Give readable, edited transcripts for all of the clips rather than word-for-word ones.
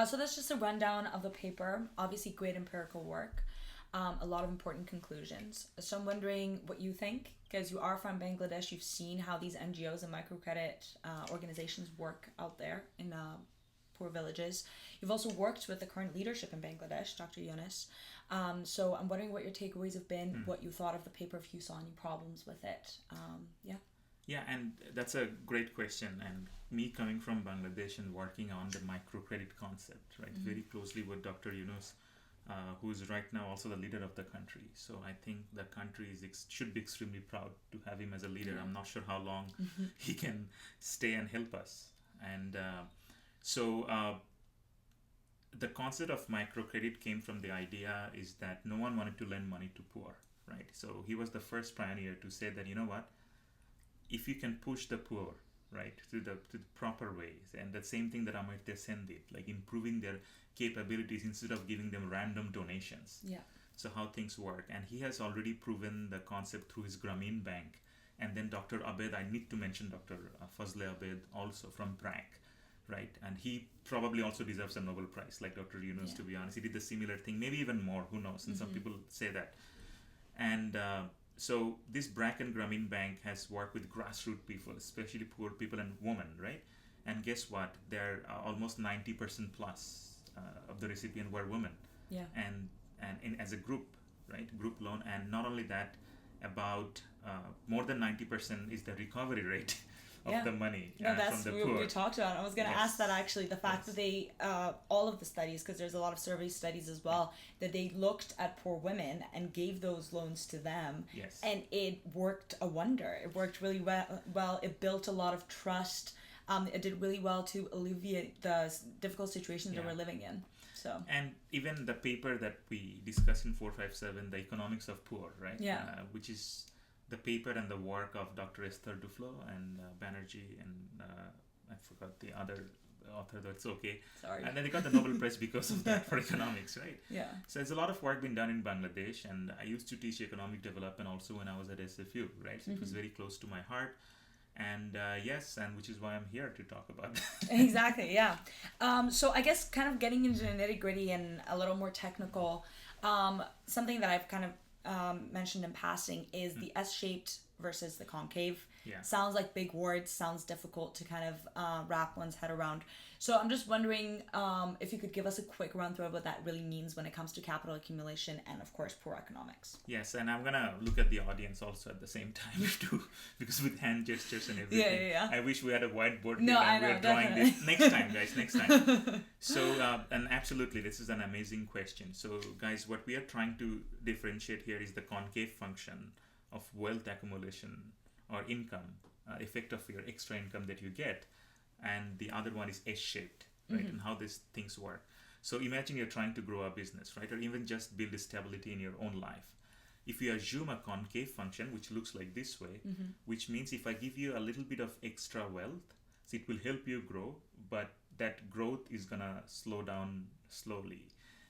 So that's just a rundown of the paper. Obviously, great empirical work. A lot of important conclusions. So I'm wondering what you think, because you are from Bangladesh. You've seen how these NGOs and microcredit organizations work out there in poor villages. You've also worked with the current leadership in Bangladesh, Dr. Yunus. So I'm wondering what your takeaways have been, what you thought of the paper, if you saw any problems with it. Yeah, and that's a great question. And me coming from Bangladesh and working on the microcredit concept, right, very closely with Dr. Yunus, who is right now also the leader of the country. So I think the country should be extremely proud to have him as a leader. I'm not sure how long he can stay and help us. And the concept of microcredit came from the idea is that no one wanted to lend money to poor, right? So he was the first pioneer to say that, you know what, if you can push the poor, right, to the proper ways, and the same thing that Amartya Sen did, like improving their capabilities instead of giving them random donations. Yeah. So how things work. And he has already proven the concept through his Grameen Bank. And then Dr. Abed, I need to mention Dr. Fazle Abed also from BRAC, right? And he probably also deserves a Nobel Prize, like Dr. Yunus, to be honest. He did the similar thing, maybe even more, who knows? And some people say that. And so this BRAC and Grameen Bank has worked with grassroots people, especially poor people and women, right? And guess what? They're almost 90% plus of the recipient were women. Yeah. And as a group, right? Group loan. And not only that, about more than 90% is the recovery rate of the money that's from the what poor. we talked about. I was going to ask that actually, the fact that they, all of the studies, because there's a lot of survey studies as well, that they looked at poor women and gave those loans to them. Yes. And it worked a wonder. It worked really well. It built a lot of trust. It did really well to alleviate the difficult situations that we're living in. So. And even the paper that we discussed in 457, The Economics of Poor, right? Yeah. Which is the paper and the work of Dr. Esther Duflo and Banerjee and I forgot the other author, though it's okay. Sorry. And then they got the Nobel Prize because of that for economics, right? Yeah. So there's a lot of work been done in Bangladesh, and I used to teach economic development also when I was at SFU, right? So it was very close to my heart. And and which is why I'm here to talk about that. Exactly, yeah. So I guess kind of getting into the nitty gritty and a little more technical, something that I've kind of mentioned in passing is the S-shaped versus the concave. Yeah. Sounds like big words, sounds difficult to kind of wrap one's head around. So I'm just wondering if you could give us a quick run through of what that really means when it comes to capital accumulation and, of course, poor economics. Yes, and I'm going to look at the audience also at the same time too, because with hand gestures and everything. Yeah. I wish we had a whiteboard No, here I and know, we're drawing definitely. this. Next time, guys, next time. So, and absolutely, this is an amazing question. So, guys, what we are trying to differentiate here is the concave function of wealth accumulation or income, effect of your extra income that you get, and the other one is S-shaped, right? And how these things work. So imagine you're trying to grow a business, right? Or even just build stability in your own life. If you assume a concave function, which looks like this way, which means if I give you a little bit of extra wealth, so it will help you grow, but that growth is gonna slow down slowly.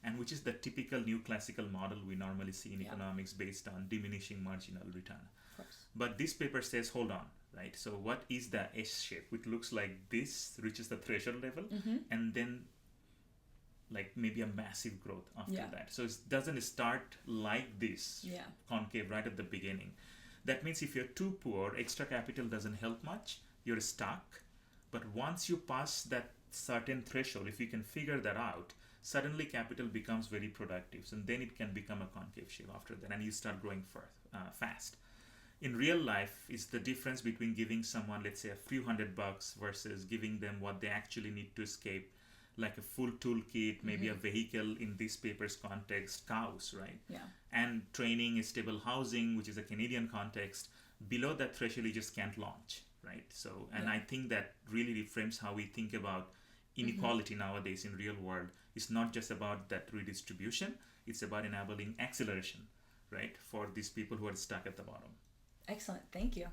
And which is the typical new classical model we normally see in economics based on diminishing marginal return. But this paper says, hold on, right? So what is the S shape, which looks like this, reaches the threshold level, and then like maybe a massive growth after that. So it doesn't start like this, concave right at the beginning. That means if you're too poor, extra capital doesn't help much, you're stuck. But once you pass that certain threshold, if you can figure that out, suddenly capital becomes very productive. So then it can become a concave shape after that, and you start growing fast. In real life, is the difference between giving someone, let's say, a few $100 versus giving them what they actually need to escape, like a full toolkit, maybe a vehicle in this paper's context, cows, right? Yeah. And training, stable housing, which is a Canadian context. Below that threshold, you just can't launch, right? So, and I think that really reframes how we think about inequality nowadays in real world. It's not just about that redistribution, it's about enabling acceleration, right, for these people who are stuck at the bottom. Excellent. Thank you.